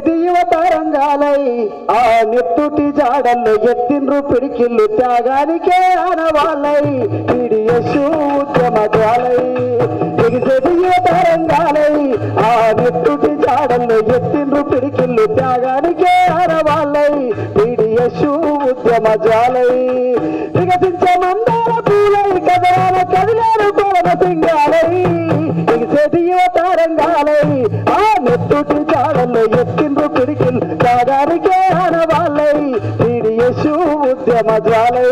ఎగిసేటి యువతరంగాలై ఆ నెత్తుటి జాడల్లో ఎత్తిండ్రు పిడికిళ్ళు త్యాగానికే ఆనవాళ్ళై PDS ఉద్యమ జ్వాలై ఎగిసేటి యువతరంగాలై ఆ నెత్తుటి జాడల్లో ఎత్తిండ్రు పిడికిళ్ళు త్యాగానికే ఆనవాళ్ళై PDS ఉద్యమ జ్వాలై వికసించే మందార పూలై కదరాల కదిలేరు కోల సింగాలై ఎగిసేటి యువతరంగాలై ఆ నెత్తుటి జాడల్లో ఎత్తిండ్రు పిడికిల్ త్యాగానికే ఆనవాళ్ళై PDS ఉద్యమ జ్వాలై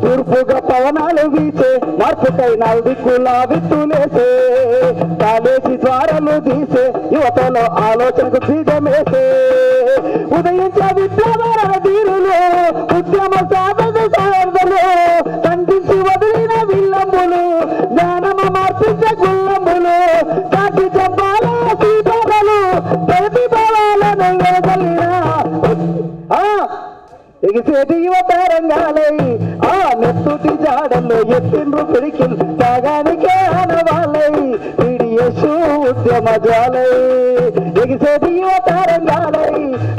తూర్పుగా పవనాలు వీచే మార్పుకై దిక్కుల విత్తులేసే కాలేజీ ద్వారాలు తీసే యువతలో ఆలోచనకు బీజమేసే ఉదయించే విద్యావరణ తీరులు ఉద్యమ సాధన సాధనలు ఖండించి వదిలిన విల్లంబులు జ్ఞానమ మార్పించే గుల్లంబులు కాటి చెప్పాల సీతాలు ప్రతిభావాలను వేదలిన ఎగిసేటి యువతరంగాలై ఆ నెత్తుటి జాడల్లో ఎత్తిండ్రు పిడికిల్ త్యాగానికే ఆనవాళ్ళై PDS ఉద్యమ జ్వాలై ఎగిసేటి యువతరంగాలై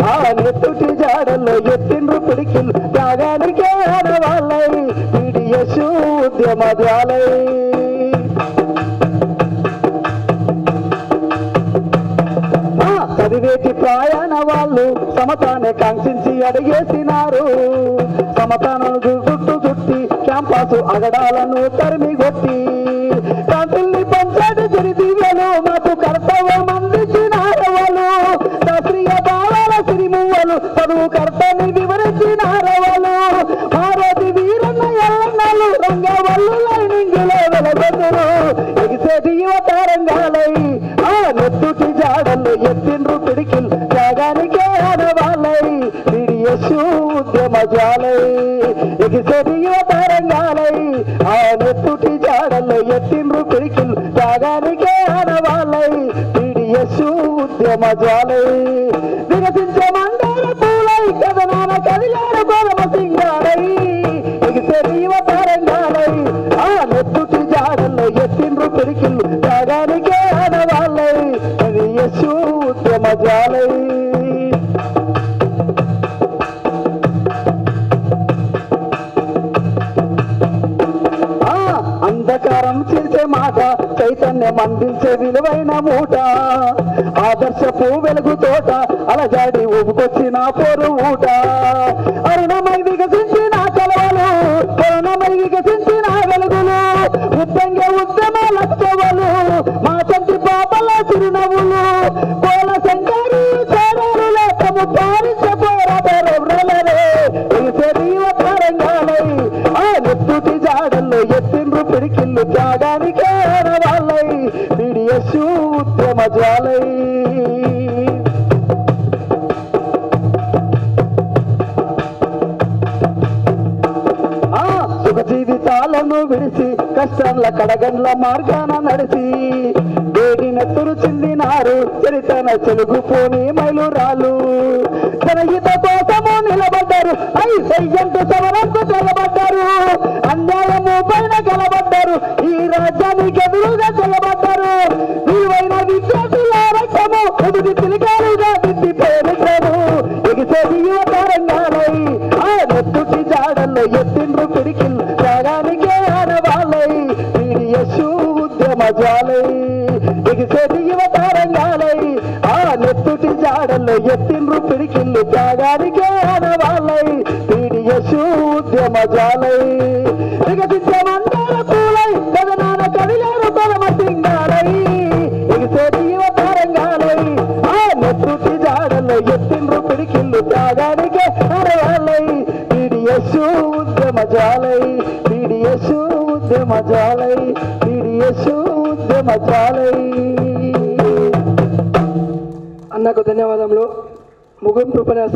ఆ నెత్తుటి జాడల్లో ఎత్తిండ్రు పిడికిల్ త్యాగానికే ఆనవాళ్ళై PDS ఉద్యమ జ్వాలై చదివేటి ప్రయాణ వాళ్ళు సమతాన్ని కాంక్షించి అడిగేసినారు సమతాను చుట్టూ చుట్టి క్యాంపస్ అగడాలను తరిమిగొట్టి కాంతుల్ని పంచాటి చిరుదివ్యలు మాకు కర్తవ్యం అందించినారు వాళ్ళు శాస్త్రీయ భావాల సిరిమువ్వలు చదువు కర్తని వివరించినారు వాళ్ళు మారోజు వీరన్న ఎల్లన్నలు రంగవల్లు లైనింగులో వెలగొద్దురు ఎగిసేటి యువతరంగాలై ఆ నెత్తుటి జాడల్లో ఎత్తిండ్రు పిడికిల్ త్యాగానికే ఆనవాళ్ళై PDS ఉద్యమ జ్వాలై ఎగిసేటి యువతరంగాలై ఆ నెత్తుటి జాడల్లో ఎత్తిండ్రు పిడికిల్ త్యాగానికే ఆనవాళ్ళై PDS ఉద్యమ జ్వాలై వికసించే మందార పూలై కథనాన కదిలేరు గోలమ సింగాలై ఎగిసేటి యువతరంగాలై ఆ నెత్తుటి జాడల్లో ఎత్తిండ్రు పిడికిల్ త్యాగానికే ఆనవాళ్ళై PDS ఉద్యమ జ్వాలై అంధకారం చేసే మాట చైతన్యం అందించే విలువైన మూట ఆదర్శపు వెలుగు తోట అలజాడి ఊపుకొచ్చిన పొరు ఊట అరుణమై వికసించిన కలవలు కరుణమై వికసించిన వెలుగులు ఉద్దంగ ఉద్యమ లక్ష్యవలు మా తండ్రి పాపల చిరునవ్వులు కోల సంగారు చేరారు లేకము పారించే పోరాటలే యువతరంగాలై ఆ నెత్తుటి జాడల్లో ఎత్తిండ్రు పిడికిళ్ళు త్యాగానికే ఆనవాళ్ళై PDS ఉద్యమ జ్వాలై సుఖ జీవితాలను విడిచి కష్టాల కడగండ్ల మార్గాన నడిచి వేడి నెత్తురు చిందినారు చరితన చెలుగుపోని మైలురాలు జనహిత కోసము నిలబడ్డారు సయ్యంటూ సమరంకు తెలబడ్డారు అన్యాయము పైన గెలబడ్డారు ఈ రాజ్యానికి ఎదురుగా చెలబడ్డారు విలువైన విద్యార్థుల రక్తము ఎదుటి పిలికారుగా దిద్ది పేరుతారు ఎగిసేటి యువతరంగాలై ఆ నెత్తుటి జాడల్లో ఎత్తిండ్రు పిడికిల్ త్యాగానికే ఆనవాళ్ళై PDS ఉద్యమ జ్వాలై ఎగిసేటి యువతరంగాలై ఆ నెత్తుటి జాడల్లో ఎత్తిండ్రు పిడికిళ్ళు త్యాగానికే ఆనవాళ్ళై PDS ఉద్యమ జ్వాలై వికసించే మందార పూలై కథనాన కదిలేరు కొలమ సింగాలై ఎగిసేటి యువతరంగాలై ఆ నెత్తుటి జాడల్లో ఎత్తిండ్రు పిడికిళ్ళు త్యాగానికే ఆనవాళ్ళై PDS ఉద్యమ జ్వాలై PDS ఉద్యమ జ్వాలై PDS ఉద్యమ జ్వాలై. అన్నకు ధన్యవాదములు. ముగింపు ఉపన్యాసం